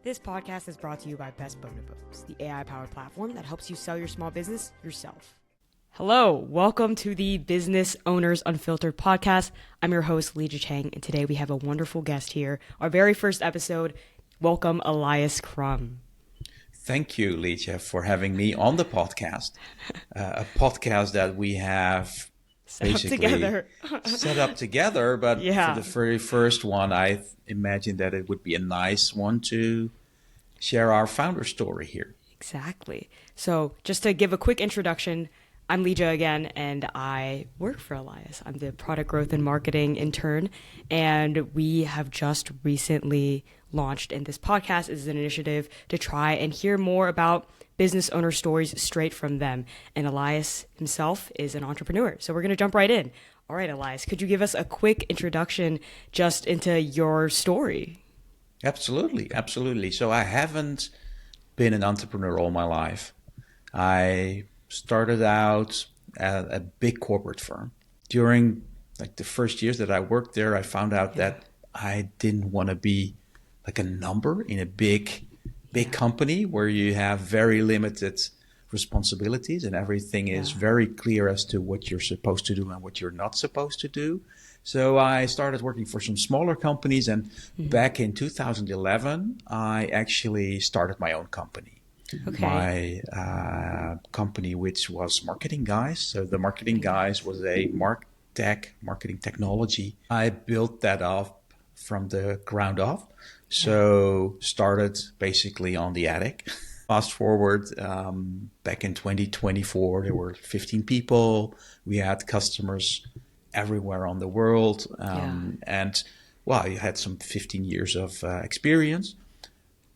This podcast is brought to you by BestBonobos, the AI-powered platform that helps you sell your small business yourself. Hello, welcome to the Business Owners Unfiltered podcast. I'm your host, Leja Chang, and today we have a wonderful guest here. Our very first episode. Welcome, Elias Crum. Thank you, Leja, for having me on the podcast. A podcast that we have set up together, but for the very first one, I imagined that it would be a nice one to share our founder story here. Exactly. So just to give a quick introduction, I'm Leja again, and I work for Elias. I'm the product growth and marketing intern, and we have just recently launched, and this podcast is an initiative to try and hear more about business owner stories straight from them. And Elias himself is an entrepreneur. So we're going to jump right in. All right, Elias, could you give us a quick introduction just into your story? Absolutely. So I haven't been an entrepreneur all my life. I started out at a big corporate firm. During the first years that I worked there, I found out that I didn't want to be like a number in a big company where you have very limited responsibilities and everything is very clear as to what you're supposed to do and what you're not supposed to do. So I started working for some smaller companies, and back in 2011, I actually started my own company. My company, which was Marketing Guys. So the Marketing Guys was a marketing technology. I built that up from the ground up. So started basically on the attic. Fast forward, back in 2024, there were 15 people. We had customers everywhere on the world. And you had some 15 years of experience.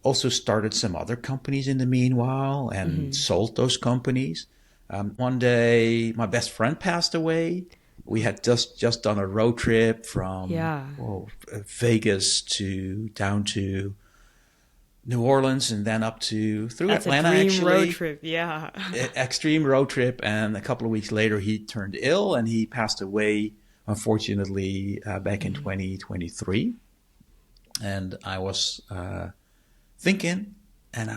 Also started some other companies in the meanwhile and sold those companies. One day, my best friend passed away. We had just done a road trip from Vegas down to New Orleans and then up through Atlanta. That's a dream road trip, Extreme road trip. And a couple of weeks later, he turned ill and he passed away, unfortunately, back in 2023. And I was thinking, and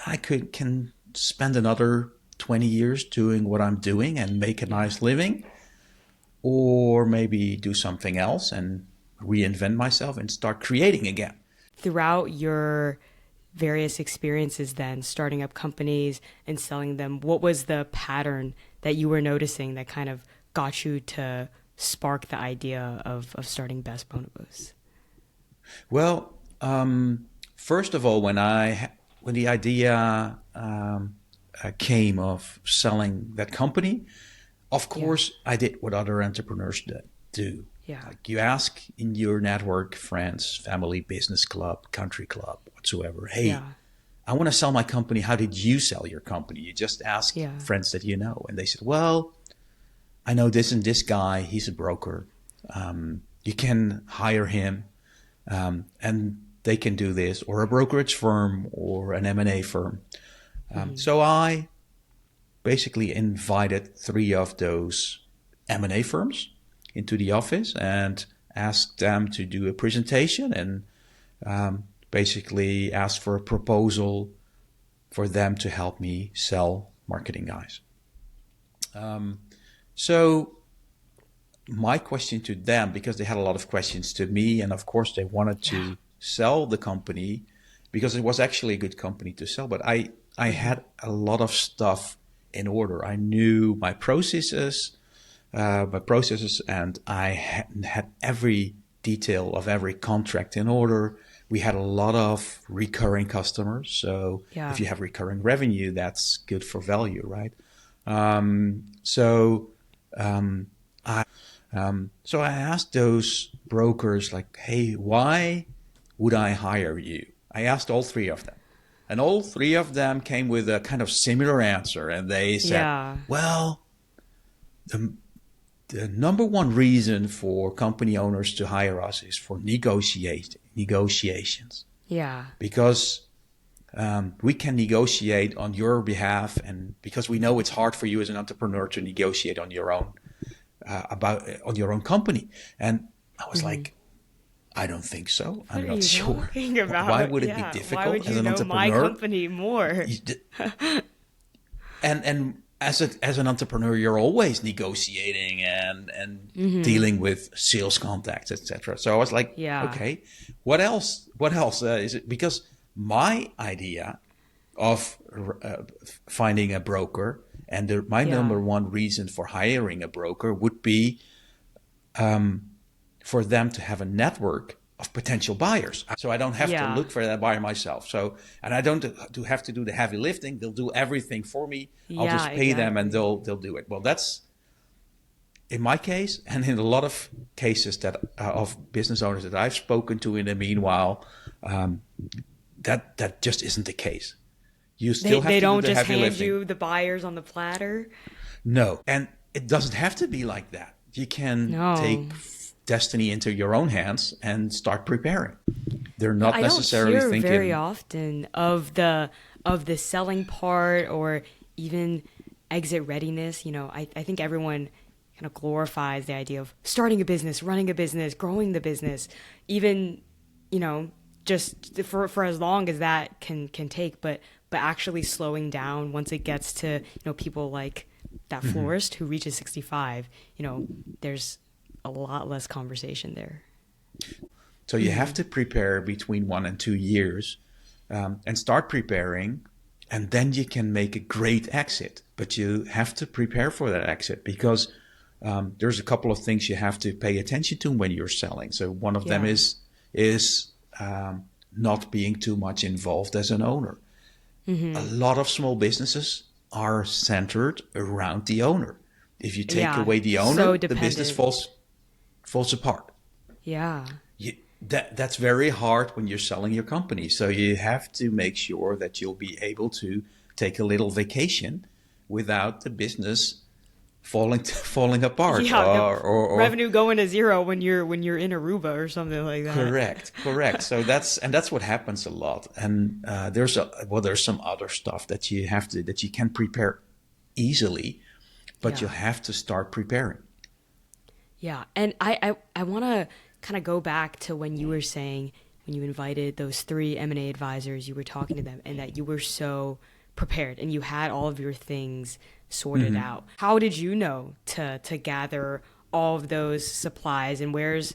I can spend another 20 years doing what I'm doing and make a nice living, or maybe do something else and reinvent myself and start creating again. Throughout your various experiences then, starting up companies and selling them, what was the pattern that you were noticing that kind of got you to spark the idea of starting BestBonobos? Well, first of all, when the idea came of selling that company, of course, I did what other entrepreneurs do. Like you ask in your network, friends, family, business club, country club, whatsoever, hey, I want to sell my company. How did you sell your company? You just ask friends that you know. And they said, well, I know this and this guy. He's a broker. You can hire him and they can do this, or a brokerage firm or an M&A firm. So I basically invited 3 of those M&A firms into the office and asked them to do a presentation and basically asked for a proposal for them to help me sell Marketing Guys. So my question to them, because they had a lot of questions to me, and of course they wanted to sell the company because it was actually a good company to sell, but I had a lot of stuff in order. I knew my processes, and I had every detail of every contract in order. We had a lot of recurring customers. So if you have recurring revenue, that's good for value, right? So I asked those brokers, like, hey, why would I hire you? I asked all 3 of them. And all 3 of them came with a kind of similar answer. And they said, well, the number one reason for company owners to hire us is for negotiations. Because we can negotiate on your behalf, and because we know it's hard for you as an entrepreneur to negotiate on your own, on your own company. And I was like, I don't think so. What I'm are not you sure. talking about? Why would it be Yeah. Why difficult would as you an know my entrepreneur? company more? And as an entrepreneur, you're always negotiating and dealing with sales contacts, etc. So I was like, Yeah. okay, what else? What else is it? Because my idea of finding a broker and my Yeah. number one reason for hiring a broker would be for them to have a network of potential buyers. So I don't have to Yeah. look for that buyer myself. So, and I don't have to do the heavy lifting. They'll do everything for me. I'll Yeah, just pay them and exactly. they'll do it. Well, that's in my case and in a lot of cases that of business owners that I've spoken to in the meanwhile, that just isn't the case. You still have They to do don't the just heavy hand lifting. you the buyers on the platter. No, and it doesn't have to be like that. You can No. take destiny into your own hands and start preparing. They're Yeah, not I don't necessarily hear very thinking, often of the selling part or even exit readiness. I think everyone kind of glorifies the idea of starting a business, running a business, growing the business, even, you know, just for as long as that can take, but actually slowing down once it gets to, people like that florist who reaches 65, there's a lot less conversation there. so you have to prepare between 1 and 2 years and start preparing, and then you can make a great exit. But you have to prepare for that exit because there's a couple of things you have to pay attention to when you're selling. So one of them Yeah. is not being too much involved as an owner. A lot of small businesses are centered around the owner. If you take Yeah. away the So owner, the business dependent. falls apart. Yeah. That's very hard when you're selling your company. So you have to make sure that you'll be able to take a little vacation without the business falling apart Yeah, the or revenue going to zero when you're in Aruba or something like that. correct. So that's what happens a lot. And there's some other stuff that you can prepare easily, but you Yeah. have to start preparing. Yeah. And I want to kind of go back to when you were saying when you invited those 3 M&A advisors, you were talking to them and that you were so prepared and you had all of your things sorted out. How did you know to gather all of those supplies, and where's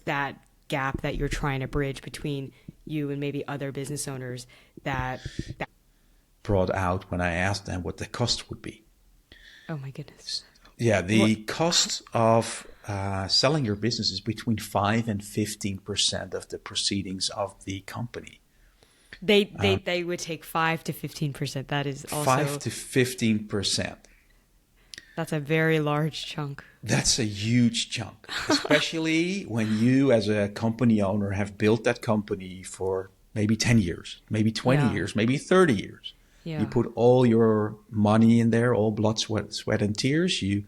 that gap that you're trying to bridge between you and maybe other business owners that Brought out when I asked them what the cost would be. oh my goodness. Yeah, What the cost of selling your business is between 5 and 15% of the proceedings of the company. they would take 5 to 15%. That is also 5 to 15%. that's a very large chunk. That's a huge chunk, especially when you, as a company owner, have built that company for maybe 10 years, maybe 20 Yeah. years, maybe 30 years. You Yeah. put all your money in there, all blood, sweat, and tears. You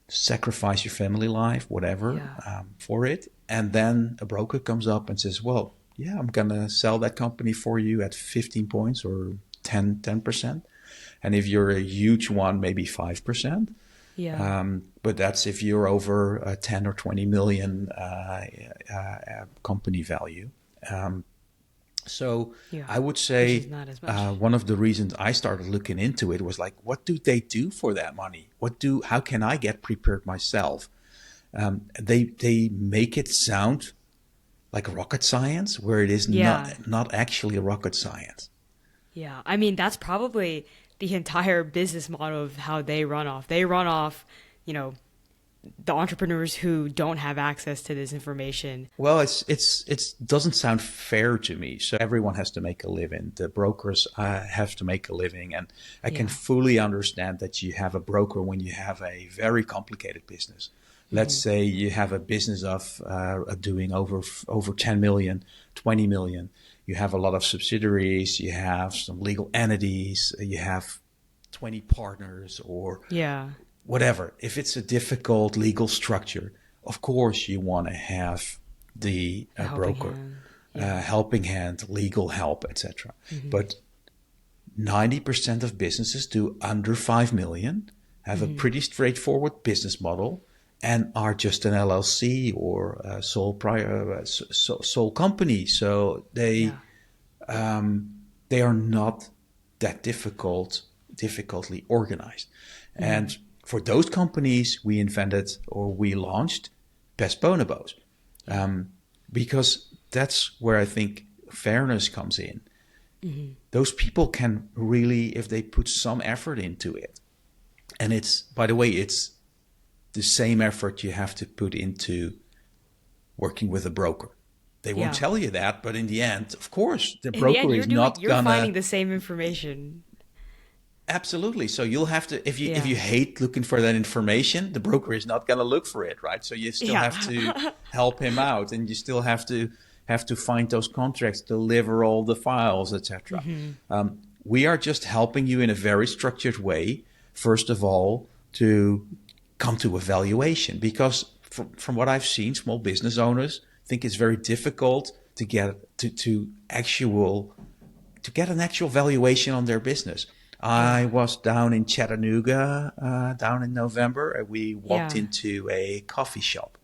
sacrifice your family life, whatever, Yeah. for it. And then a broker comes up and says, well, yeah, I'm going to sell that company for you at 15 points or 10%. And if you're a huge one, maybe 5%. Yeah. But that's if you're over 10 or 20 million company value. So Yeah. I would Which say is not as much. one of the reasons I started looking into it was like, what do they do for that money? How can I get prepared myself? They make it sound like rocket science, where it is Yeah. not actually rocket science. Yeah. I mean, that's probably the entire business model of how they run off. They run off, the entrepreneurs who don't have access to this information. Well, it's doesn't sound fair to me. So everyone has to make a living. The brokers have to make a living, and I can Yeah. fully understand that you have a broker when you have a very complicated business. Let's say you have a business of doing over 10 million, 20 million. You have a lot of subsidiaries. You have some legal entities. You have 20 partners or Yeah. whatever. If it's a difficult legal structure, of course you want to have the A helping broker, hand. Yeah. helping hand, legal help, etc. But 90% of businesses do under 5 million, have a pretty straightforward business model, and are just an LLC or a sole company. So Yeah. they are not that difficultly organized. And for those companies, we invented or we launched BestBonobos, because that's where I think fairness comes in. Those people can really, if they put some effort into it, and it's, by the way, it's the same effort you have to put into working with a broker. They won't Yeah. tell you that, but in the end, of course, the In the end, broker is not you're finding gonna. the same information. Absolutely. So you'll have to, if Yeah. you hate looking for that information, the broker is not going to look for it, right? So you still have to Yeah. help him out, and you still have to find those contracts, deliver all the files, etc. We are just helping you in a very structured way. First of all, to come to a valuation, because from what I've seen, small business owners think it's very difficult to get to get an actual valuation on their business. I Yeah. was down in Chattanooga down in November, and we walked Yeah. into a coffee shop,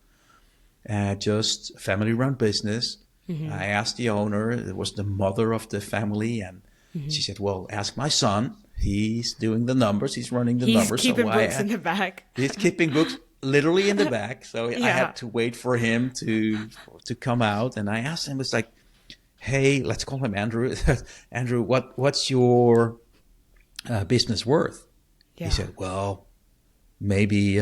just a family-run business. I asked the owner; it was the mother of the family, and she said, "Well, ask my son. He's doing the numbers. He's running the He's numbers." keeping So books in the back. he's keeping books literally in the back. So I Yeah. had to wait for him to come out, and I asked him, "It's like, hey, let's call him Andrew. Andrew, what's your business worth?" He Yeah. said, "Well, maybe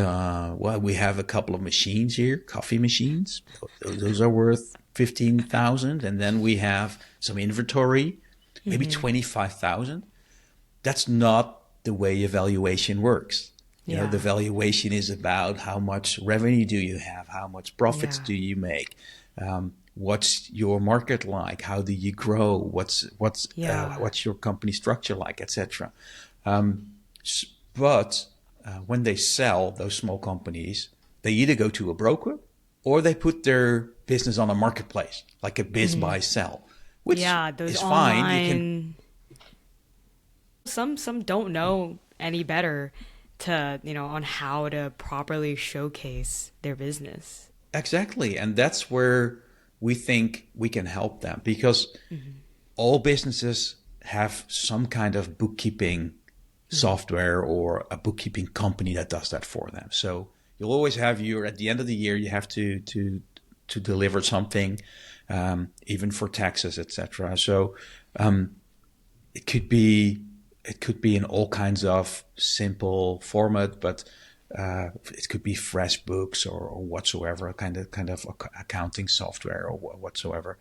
we have a couple of machines here, coffee machines. Those are worth 15,000, and then we have some inventory, maybe 25,000." That's not the way evaluation works. You know, the Yeah. valuation is about how much revenue do you have, how much profits Yeah. do you make, what's your market like, how do you grow, Yeah. what's your company structure like, etc. But when they sell, those small companies, they either go to a broker or they put their business on a marketplace, like a biz buy sell, which Yeah. Those is fine. You can. online. Some don't know any better on how to properly showcase their business. Exactly. And that's where we think we can help them, because all businesses have some kind of bookkeeping software or a bookkeeping company that does that for them. So you'll always have at the end of the year, you have to deliver something, even for taxes, etc. So it could be in all kinds of simple format, but it could be fresh books or whatsoever, a kind of accounting software or whatsoever.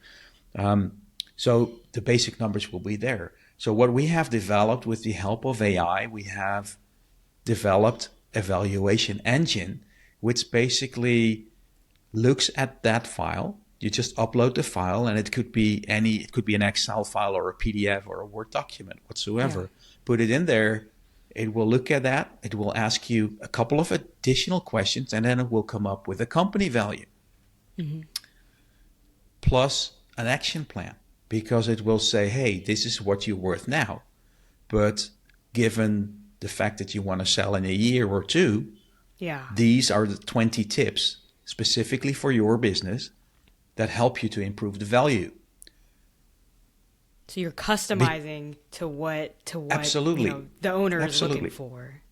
So the basic numbers will be there. So what we have developed with the help of AI, we have developed a valuation engine, which basically looks at that file. You just upload the file, and it could be an Excel file or a PDF or a Word document whatsoever. Yeah. Put it in there. It will look at that. It will ask you a couple of additional questions, and then it will come up with a company value plus an action plan, because it will say, hey, this is what you're worth now. But given the fact that you want to sell in a year or two, Yeah. these are the 20 tips specifically for your business that help you to improve the value. So you're customizing to what Absolutely. the owner is Absolutely. looking for.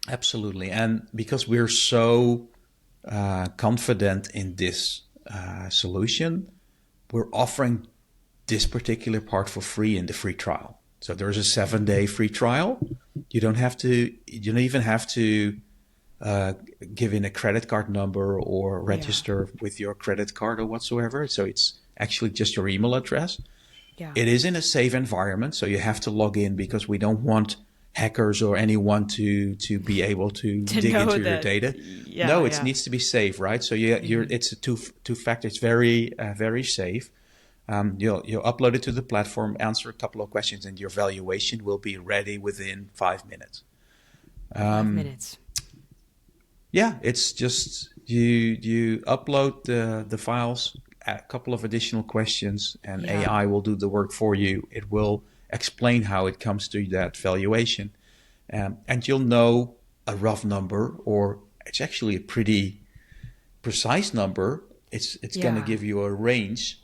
Absolutely. And because we're so confident in this solution, we're offering this particular part for free in the free trial. So there's a 7-day free trial. You don't even have to give in a credit card number or register with your credit card or whatsoever. So it's actually just your email address. Yeah. It is in a safe environment, so you have to log in, because we don't want hackers or anyone to be able to dig into your data. Yeah, No, it yeah. needs to be safe, right? So it's a two-factor. It's very very safe. You'll upload it to the platform, answer a couple of questions, and your valuation will be ready within 5 minutes. 5 minutes. Yeah, it's just you upload the files, a couple of additional questions, and Yeah. AI will do the work for you. It will explain how it comes to that valuation, and you'll know a rough number, or it's actually a pretty precise number. It's going to give you a range,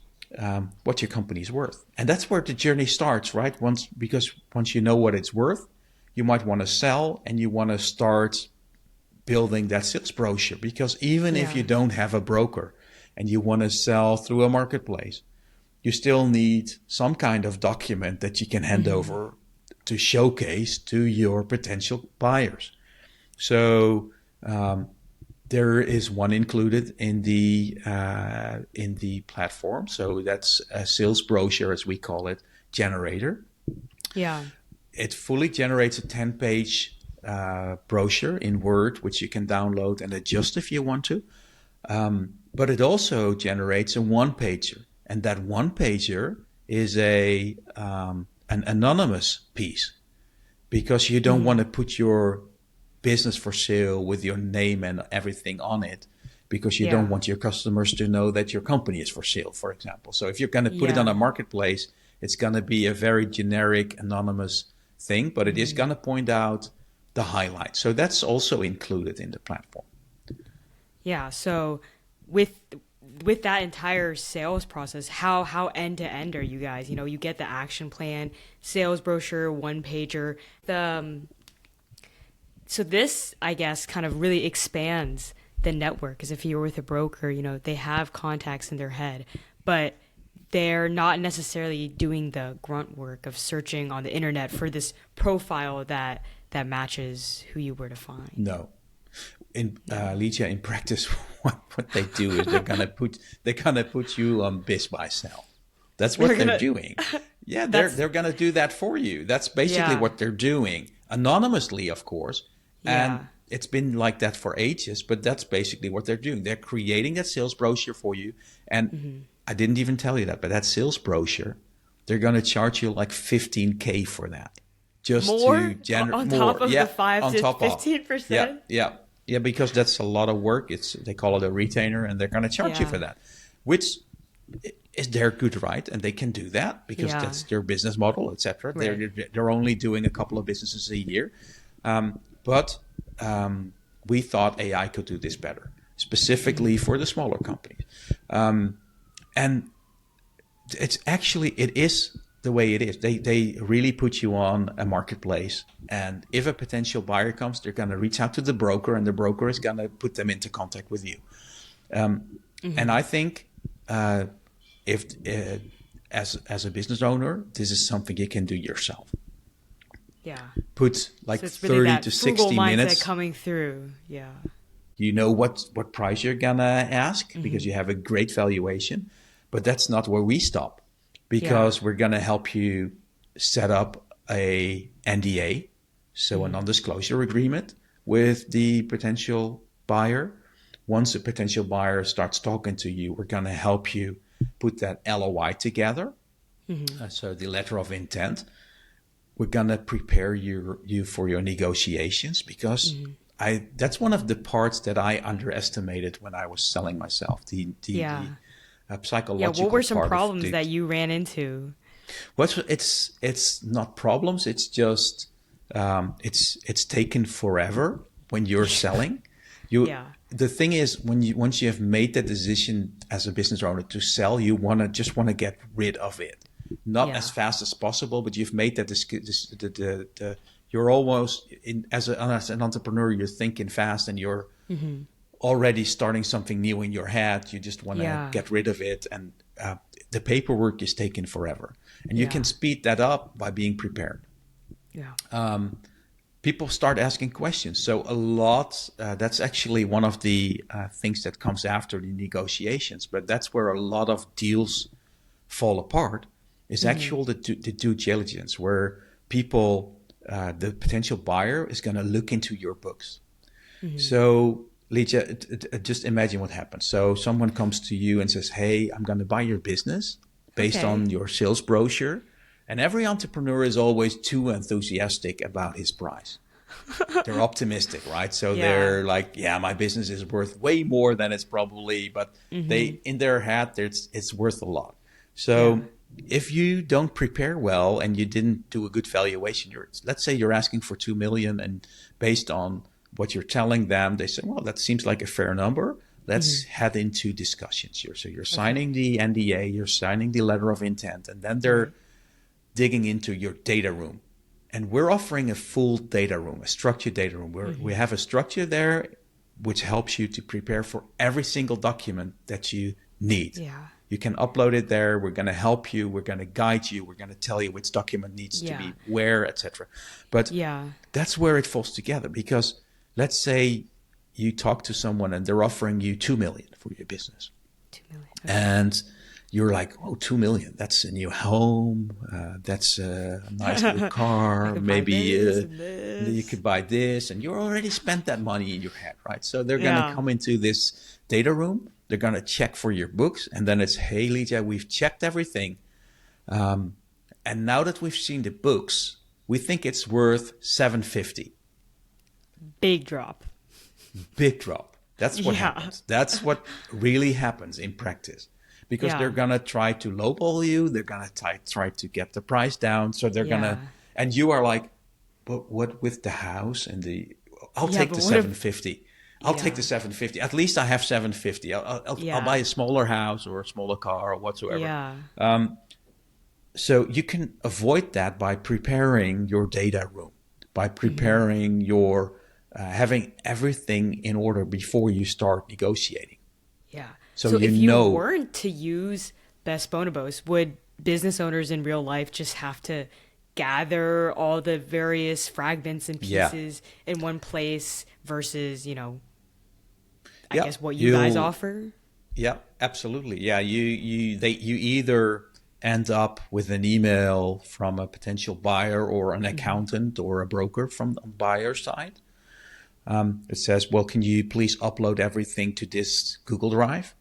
what your company is worth. And that's where the journey starts, right? Because once you know what it's worth, you might want to sell and you want to start building that sales brochure. Because even if you don't have a broker and you want to sell through a marketplace, you still need some kind of document that you can hand over to showcase to your potential buyers. So there is one included in the platform. So that's a sales brochure, as we call it, generator. Yeah. It fully generates a 10-page brochure in Word, which you can download and adjust if you want to. But it also generates a one-pager. And that one-pager is an anonymous piece, because you don't want to put your business for sale with your name and everything on it, because you don't want your customers to know that your company is for sale, for example. So if you're going to put it on a marketplace, it's going to be a very generic, anonymous thing, but it is going to point out the highlights. So that's also included in the platform. Yeah. So with that entire sales process, how end to end are you guys? You get the action plan, sales brochure, one pager. So this, I guess, kind of really expands the network, because if you're with a broker, they have contacts in their head, but they're not necessarily doing the grunt work of searching on the internet for this profile that matches who you were to find. No. Lydia, in practice, what they do is they're gonna put you on BizBuySell. That's what they're doing. Yeah, they're gonna do that for you. That's basically what they're doing, anonymously, of course. And it's been like that for ages, but that's basically what they're doing. They're creating that sales brochure for you. And I didn't even tell you that, but that sales brochure, they're gonna charge you like $15K for that. Just more to generate on top of the 5 to 15%. Yeah, because that's a lot of work. They call it a retainer, and they're going to charge you for that, which is their good right, and they can do that because that's their business model, etc. Right. They're only doing a couple of businesses a year, but we thought AI could do this better, specifically for the smaller companies, and it is the way it is. They really put you on a marketplace, and if a potential buyer comes, they're going to reach out to the broker, and the broker is going to put them into contact with you. And I think if as a business owner, this is something you can do yourself. Yeah. Put like so really 30 to 60 minutes coming through. Yeah. You know what price you're going to ask because you have a great valuation, but that's not where we stop. Because we're going to help you set up a NDA, so a non-disclosure agreement with the potential buyer. Once the potential buyer starts talking to you, we're going to help you put that LOI together, so the letter of intent. We're going to prepare you for your negotiations, because that's one of the parts that I underestimated when I was selling myself. The psychological. What were some problems that you ran into? Well, it's not problems. It's just it's taken forever when you're selling. The thing is, once you have made the decision as a business owner to sell, you just want to get rid of it, not as fast as possible. But you've made that you're almost as an entrepreneur. You're thinking fast, and you're already starting something new in your head. You just want to get rid of it, and the paperwork is taking forever, and you can speed that up by being prepared. People start asking questions, so a lot that's actually one of the things that comes after the negotiations, but that's where a lot of deals fall apart, is actually the due diligence, where people the potential buyer is going to look into your books. So Lydia, just imagine what happens. So someone comes to you and says, hey, I'm going to buy your business based on your sales brochure. And every entrepreneur is always too enthusiastic about his price. They're optimistic, right? So they're like, my business is worth way more than it's probably, but they, in their head, it's worth a lot. So if you don't prepare well and you didn't do a good valuation, let's say you're asking for $2 million, and based on what you're telling them, they say, well, that seems like a fair number, let's head into discussions here. So you're signing the NDA, you're signing the letter of intent, and then they're digging into your data room. And we're offering a full data room, a structured data room, where we have a structure there which helps you to prepare for every single document that you need. Yeah. You can upload it there. We're going to help you. We're going to guide you. We're going to tell you which document needs to be where, etc. But that's where it falls together, because let's say you talk to someone and they're offering you 2 million for your business. 2 million. Okay. And you're like, oh, 2 million. That's a new home. That's a nice new car. Maybe you could buy this. And you already spent that money in your head, right? So they're going to come into this data room. They're going to check for your books. And then it's, hey, Lydia, we've checked everything. And now that we've seen the books, we think it's worth 750. Big drop. Big drop. That's what happens. That's what really happens in practice. Because they're going to try to lowball you. They're going to try to get the price down. So they're going to, and you are like, but what with the house and I'll take the 750. I'll take the 750. At least I have 750. I'll buy a smaller house or a smaller car or whatsoever. Yeah. So you can avoid that by preparing your data room, by preparing your, having everything in order before you start negotiating. Yeah. So if you weren't to use BestBonobos, would business owners in real life just have to gather all the various fragments and pieces in one place versus, I guess what you guys offer? Yeah, absolutely. Yeah, you either end up with an email from a potential buyer or an accountant or a broker from the buyer's side. It says, well, can you please upload everything to this Google Drive?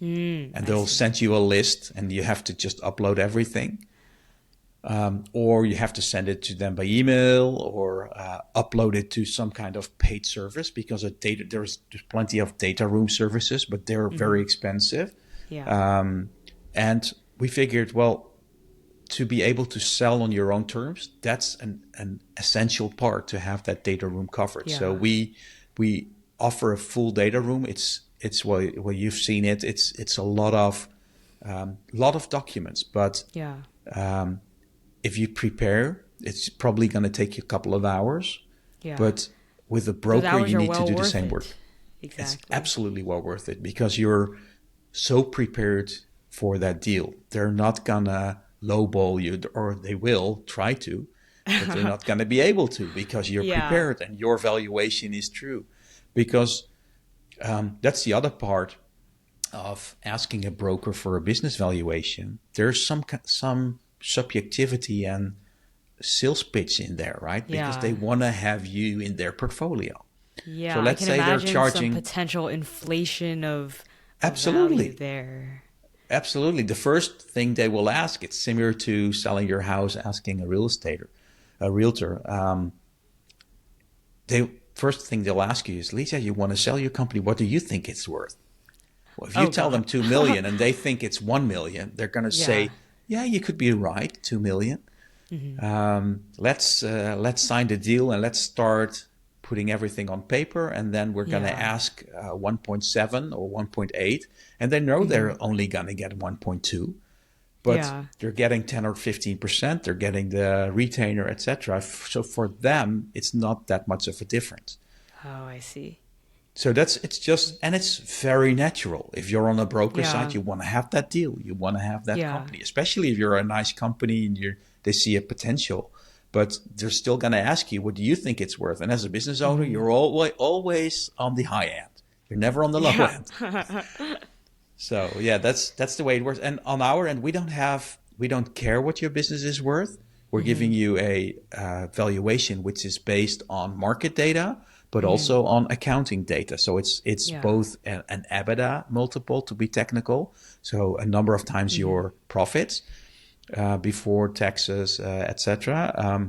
And they'll send you a list and you have to just upload everything. Or you have to send it to them by email or upload it to some kind of paid service, because there's plenty of data room services, but they're very expensive. Yeah. And we figured, well, to be able to sell on your own terms, that's an essential part to have that data room covered. Yeah. So we offer a full data room. It's well you've seen it. It's a lot of documents, but if you prepare, it's probably going to take you a couple of hours. Yeah. But with a broker, you need to do the same work. Exactly. It's absolutely well worth it, because you're so prepared for that deal. They're not gonna lowball you, or they will try to, but they're not going to be able to, because you're prepared and your valuation is true. Because that's the other part of asking a broker for a business valuation. There's some subjectivity and sales pitch in there, right? Because they want to have you in their portfolio. Yeah, so let's I can say imagine they're charging some potential inflation of absolutely value there. Absolutely. The first thing they will ask, it's similar to selling your house, asking a realtor. First thing they'll ask you is, Lisa, you want to sell your company. What do you think it's worth? Well, if you tell them 2 million and they think it's 1 million, they're going to say, yeah, you could be right, 2 million. Let's sign the deal and let's start putting everything on paper, and then we're going to ask 1.7 or 1.8, and they know they're only going to get 1.2, but they're getting 10 or 15%, they're getting the retainer, etc. So for them, it's not that much of a difference. Oh, I see. So it's very natural. If you're on a broker side, you want to have that deal, you want to have that company, especially if you're a nice company and they see a potential. But they're still going to ask you, what do you think it's worth? And as a business owner, you're always on the high end. You're never on the low end. So that's the way it works. And on our end, we don't care what your business is worth. We're giving you a valuation which is based on market data, but also on accounting data. So it's both an EBITDA multiple, to be technical. So a number of times your profits. Before taxes, etc.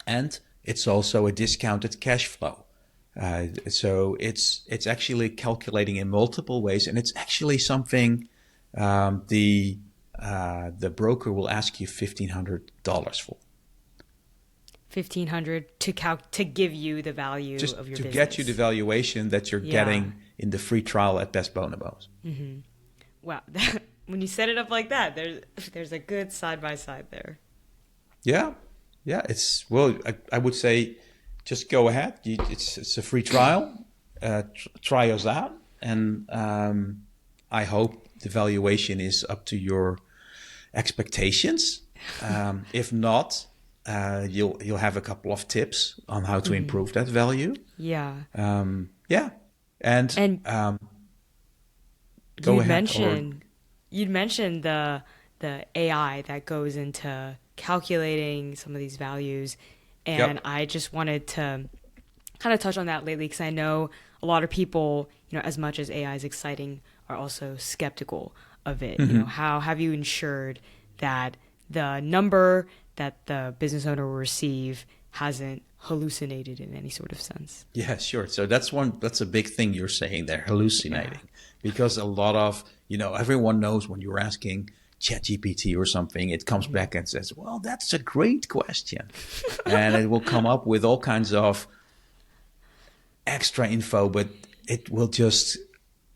And it's also a discounted cash flow. So it's actually calculating in multiple ways, and it's actually something the broker will ask you $1,500 for. $1,500 to give you the value just of your to business. get you the valuation that you're getting in the free trial at BestBonobos. Wow. When you set it up like that, there's a good side by side there. Yeah. It's, well, I would say just go ahead. It's a free trial. Try us out. And I hope the valuation is up to your expectations. If not, you'll have a couple of tips on how to improve that value. Yeah. And go ahead. You'd mentioned the AI that goes into calculating some of these values, and I just wanted to kind of touch on that lately because I know a lot of people, as much as AI is exciting, are also skeptical of it. How have you ensured that the number that the business owner will receive hasn't hallucinated in any sort of sense? Yeah, sure. So that's a big thing you're saying there, hallucinating, because a lot of, everyone knows when you're asking ChatGPT or something, it comes back and says, well, that's a great question. And it will come up with all kinds of extra info, but it will just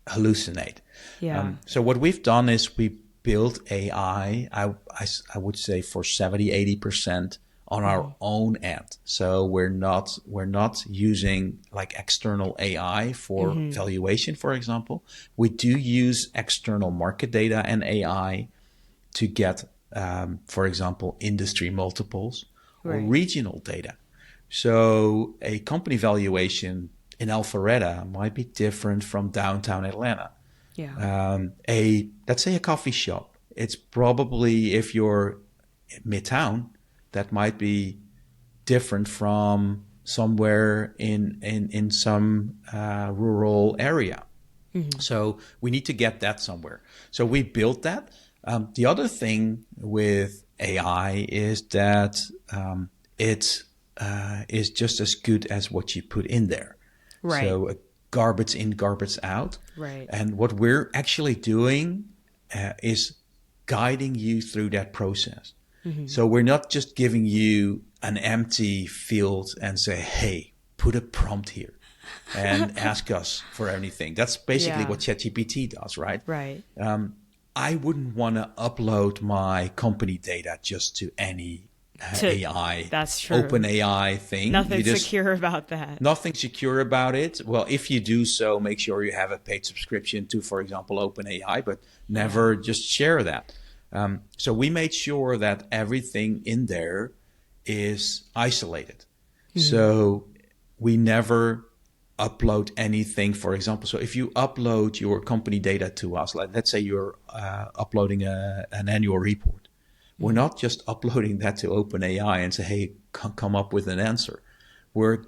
hallucinate. Yeah. So what we've done is we built AI, I would say for 70-80% on our own end. So we're not using like external AI for valuation, for example. We do use external market data and AI to get, for example, industry multiples or regional data. So a company valuation in Alpharetta might be different from downtown Atlanta. Yeah. Let's say a coffee shop. It's probably, if you're midtown, that might be different from somewhere in some rural area. So we need to get that somewhere. So we built that. The other thing with AI is that it is just as good as what you put in there. Right. So garbage in, garbage out. Right. And what we're actually doing is guiding you through that process. So we're not just giving you an empty field and say, hey, put a prompt here and ask us for anything. That's basically what ChatGPT does, right? Right. I wouldn't want to upload my company data just to any AI, that's true. open AI thing. Nothing secure about that. Nothing secure about it. Well, if you do so, make sure you have a paid subscription to, for example, OpenAI, but never just share that. So we made sure that everything in there is isolated. So we never upload anything, for example. So if you upload your company data to us, like let's say you're uploading an annual report, we're not just uploading that to OpenAI and say, hey, come up with an answer. We're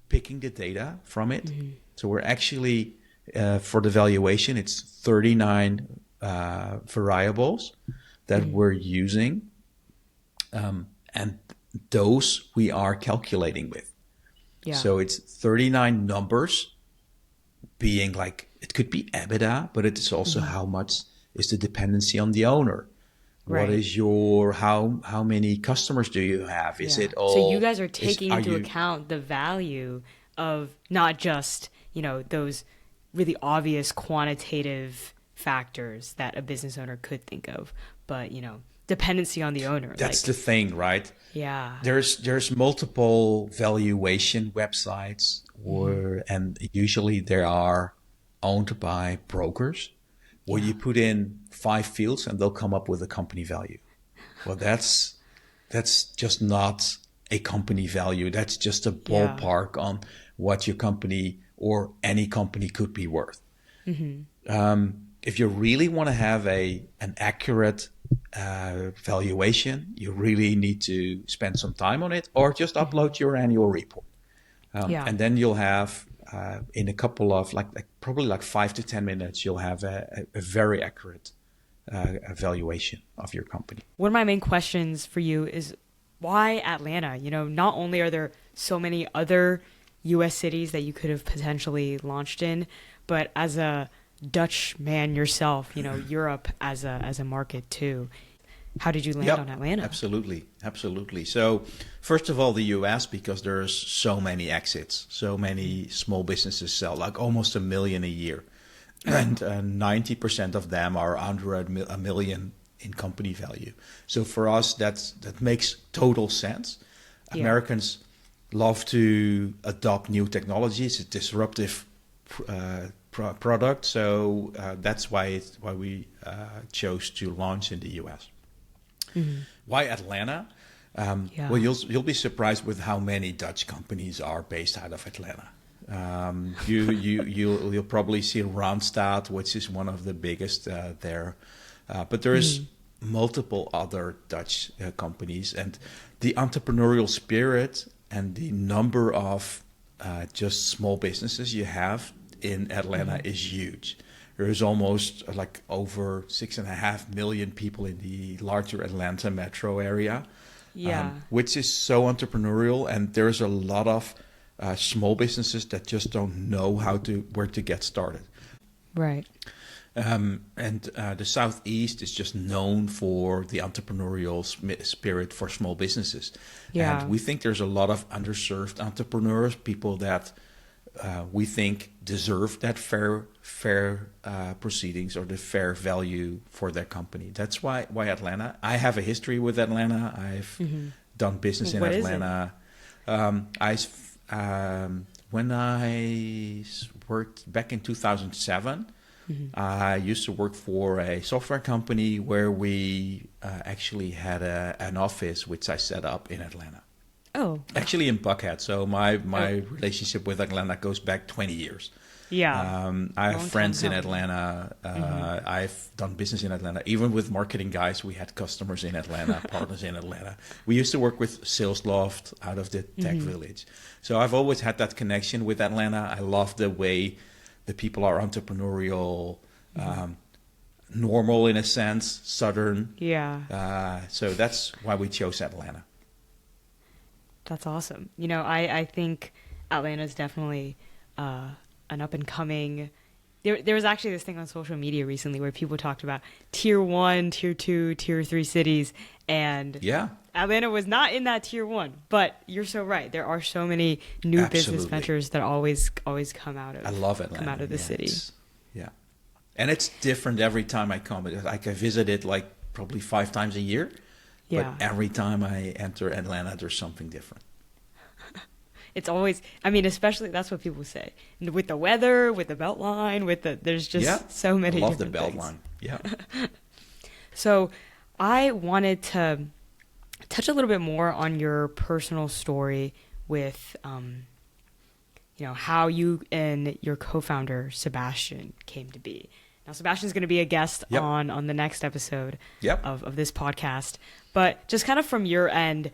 picking the data from it. So we're actually, for the valuation, it's 39 variables that we're using. And those we are calculating with. Yeah. So it's 39 numbers being like, it could be EBITDA, but it is also how much is the dependency on the owner. Right. What is your, how many customers do you have? Is it all? So you guys are taking into account the value of not just, those really obvious quantitative factors that a business owner could think of, but, dependency on the owner. That's the thing, right? Yeah. There's multiple valuation websites and usually they are owned by brokers where you put in 5 fields and they'll come up with a company value. Well, that's just not a company value. That's just a ballpark on what your company or any company could be worth. If you really want to have an accurate valuation, you really need to spend some time on it or just upload your annual report. And then you'll have, in a couple of probably 5 to 10 minutes, you'll have a very accurate evaluation of your company. One of my main questions for you is why Atlanta? Not only are there so many other U.S. cities that you could have potentially launched in, but as a Dutch man yourself, Europe as a market too. how did you land on Atlanta? Absolutely. So first of all, the US, because there's so many exits, so many small businesses sell, like almost 1 million a year. And 90% of them are under a million in company value. So for us, that makes total sense. Yeah. Americans love to adopt new technologies. It's a disruptive product. So that's why we chose to launch in the US. Mm-hmm. Why Atlanta? Well, you'll be surprised with how many Dutch companies are based out of Atlanta. You'll probably see Randstad, which is one of the biggest there, but there is multiple other Dutch companies, and the entrepreneurial spirit and the number of just small businesses you have in Atlanta is huge. There is almost like over 6.5 million people in the larger Atlanta metro area, which is so entrepreneurial, and there's a lot of small businesses that just don't know where to get started. Right. And the Southeast is just known for the entrepreneurial spirit for small businesses. Yeah. And we think there's a lot of underserved entrepreneurs, people that we think deserve that fair proceedings or the fair value for their company. That's why Atlanta. I have a history with Atlanta. I've done business in Atlanta. When I worked back in 2007, I used to work for a software company where we actually had an office which I set up in Atlanta. Oh. Actually in Buckhead. So my relationship with Atlanta goes back 20 years. Yeah. I have friends in Atlanta. I've done business in Atlanta. Even with marketing guys, we had customers in Atlanta, partners in Atlanta. We used to work with Sales Loft out of the Tech Village. So I've always had that connection with Atlanta. I love the way the people are entrepreneurial, normal in a sense, Southern. Yeah. So that's why we chose Atlanta. That's awesome. You know, I think Atlanta is definitely an up-and-coming... There was actually this thing on social media recently where people talked about Tier 1, Tier 2, Tier 3 cities, and Atlanta was not in that Tier 1. But you're so right. There are so many new business ventures that always come out of... I love Atlanta. Come out of the city. And it's different every time I come. Like I visit it like probably 5 times a year. But every time I enter Atlanta, there's something different. It's always, I mean, especially that's what people say. With the weather, with the Beltline, there's just so many different things. I love the Beltline. Yeah. So I wanted to touch a little bit more on your personal story with, how you and your co-founder, Sebastian, came to be. Now, Sebastian's going to be a guest on the next episode of this podcast. But just kind of from your end,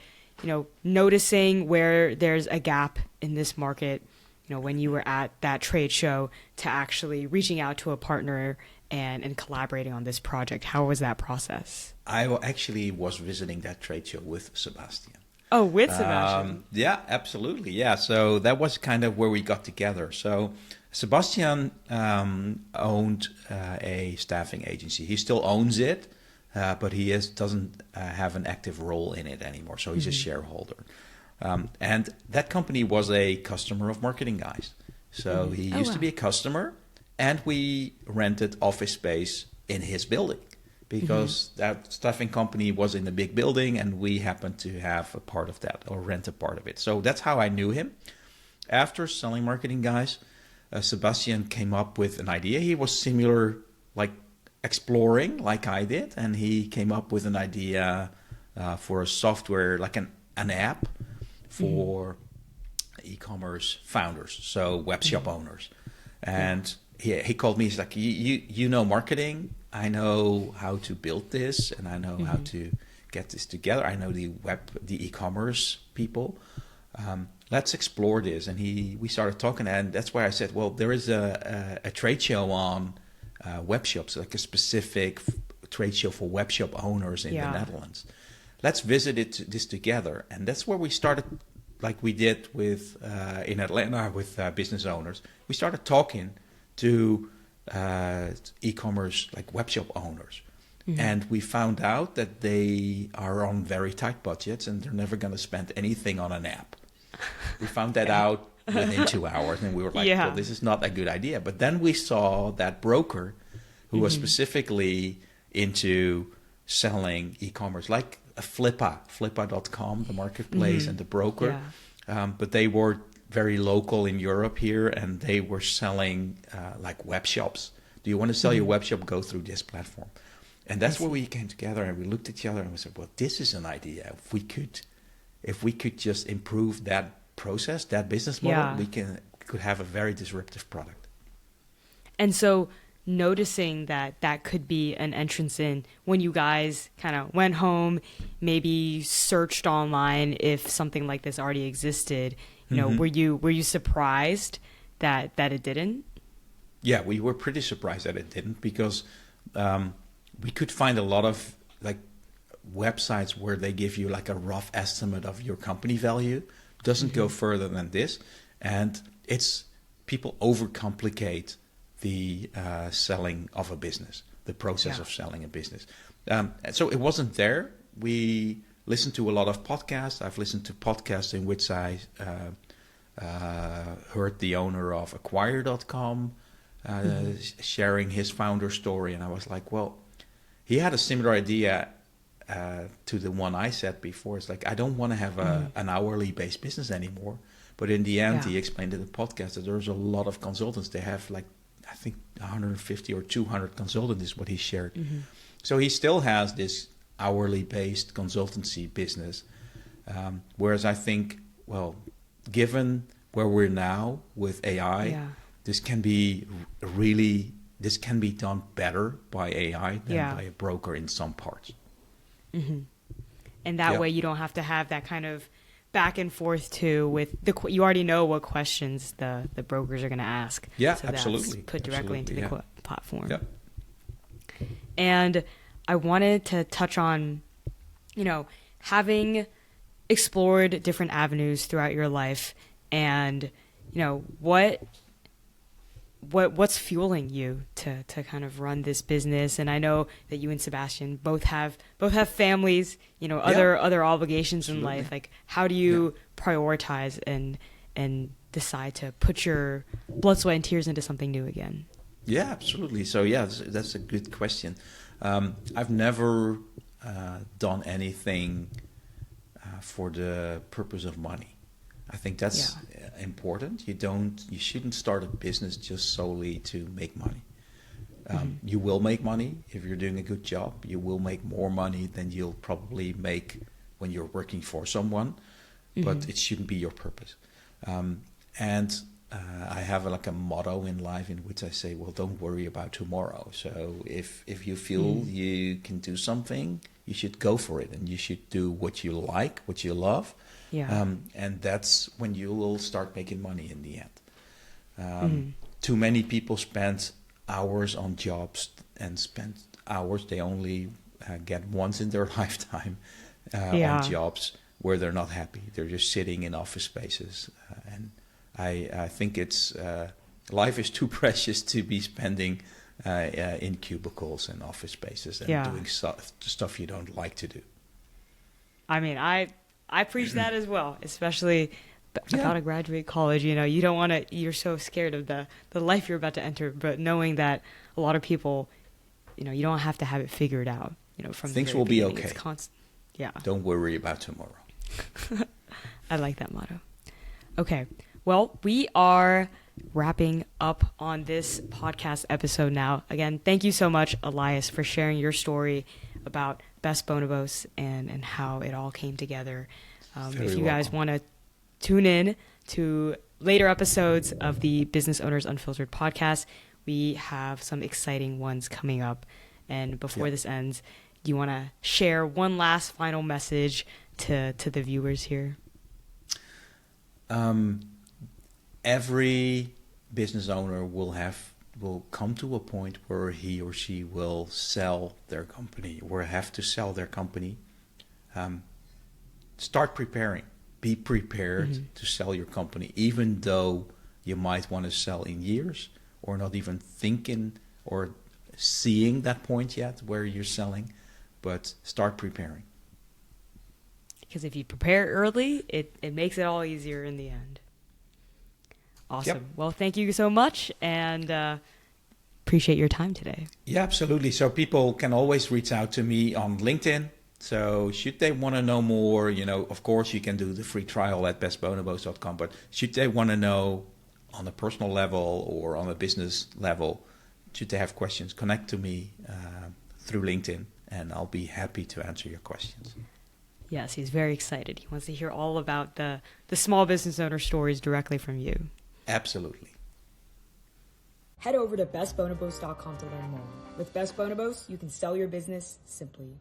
noticing where there's a gap in this market, when you were at that trade show to actually reaching out to a partner and collaborating on this project. How was that process? I actually was visiting that trade show with Sebastian. Oh, with Sebastian? Yeah, absolutely. Yeah, so that was kind of where we got together. So Sebastian owned a staffing agency. He still owns it. But he doesn't have an active role in it anymore, so he's a shareholder. And that company was a customer of Marketing Guys. So he used to be a customer, and we rented office space in his building because that staffing company was in a big building, and we happened to have a part of that or rent a part of it. So that's how I knew him. After selling Marketing Guys, Sebastian came up with an idea. He was similar, like exploring like I did, and he came up with an idea for a software, like an app for e-commerce founders, so web shop owners. And he called me. He's like, you know marketing. I know how to build this, and I know how to get this together. I know the e-commerce people. Let's explore this. And we started talking, and that's why I said, well, there is a trade show on web shops, like a specific trade show for web shop owners in the Netherlands. Let's visit this together. And that's where we started, like we did with in Atlanta with business owners. We started talking to e-commerce, like web shop owners. And we found out that they are on very tight budgets and they're never going to spend anything on an app. We found that out within 2 hours, and we were like, well, this is not a good idea. But then we saw that broker who was specifically into selling e-commerce, like a Flippa.com, the marketplace, and the broker. But they were very local in Europe here, and they were selling like web shops. Do you want to sell your web shop? Go through this platform. And that's where we came together, and we looked at each other and we said, well, this is an idea. If we could just improve that process, that business model, we could have a very disruptive product. And so noticing that could be an entrance in, when you guys kind of went home, maybe searched online if something like this already existed, you know, were you surprised that it didn't? Yeah, we were pretty surprised that it didn't, because we could find a lot of like websites where they give you like a rough estimate of your company value. Doesn't go further than this, and it's people overcomplicate the selling of a business, the process of selling a business. So it wasn't there. We listened to a lot of podcasts. I've listened to podcasts in which I heard the owner of Acquire.com sharing his founder story, and I was like, well, he had a similar idea to the one I said before. It's like, I don't want to have an hourly based business anymore. But in the end, he explained in the podcast that there's a lot of consultants. They have like, I think 150 or 200 consultants is what he shared. So he still has this hourly based consultancy business. Whereas I think, well, given where we're now with AI, this can be done better by AI than by a broker in some parts. And that way you don't have to have that kind of back and forth too with you already know what questions the brokers are going to ask. Yeah, so absolutely. That's put directly into the platform. Yep. And I wanted to touch on, you know, having explored different avenues throughout your life, and, you know, what's fueling you to kind of run this business. And I know that you and Sebastian both have families, you know, other obligations in life. Like, how do you prioritize and decide to put your blood, sweat, and tears into something new again? Yeah, absolutely. So that's a good question. I've never done anything for the purpose of money. I think that's important. You shouldn't start a business just solely to make money. You will make money if you're doing a good job. You will make more money than you'll probably make when you're working for someone, but it shouldn't be your purpose. And I have like a motto in life in which I say, well, don't worry about tomorrow. So if you feel you can do something, you should go for it, and you should do what you like, what you love. And that's when you will start making money in the end. Too many people spend hours on jobs and spend hours they only get once in their lifetime on jobs where they're not happy. They're just sitting in office spaces. And I think it's life is too precious to be spending in cubicles and office spaces and doing stuff you don't like to do. I mean, I preach that as well, especially about to graduate college. You know, you don't want to, you're so scared of the life you're about to enter, but knowing that a lot of people, you know, you don't have to have it figured out, you know, from things the will be beginning. okay. It's constant. Yeah. Don't worry about tomorrow. I like that motto. Okay. Well, we are wrapping up on this podcast episode now. Again, thank you so much, Elias, for sharing your story about BestBonobos and how it all came together. If you guys want to tune in to later episodes of the Business Owners Unfiltered podcast, we have some exciting ones coming up. And before this ends, do you want to share one last final message to the viewers here? Every business owner will come to a point where he or she will sell their company or have to sell their company. Start preparing. Be prepared to sell your company, even though you might want to sell in years or not even thinking or seeing that point yet where you're selling, but start preparing. Because if you prepare early, it makes it all easier in the end. Awesome. Yep. Well, thank you so much, and appreciate your time today. Yeah, absolutely. So people can always reach out to me on LinkedIn. So should they want to know more, of course you can do the free trial at bestbonobos.com, but should they want to know on a personal level or on a business level, should they have questions, connect to me through LinkedIn, and I'll be happy to answer your questions. Yes, he's very excited. He wants to hear all about the small business owner stories directly from you. Absolutely. Head over to bestbonobos.com to learn more. With Best Bonobos, you can sell your business simply.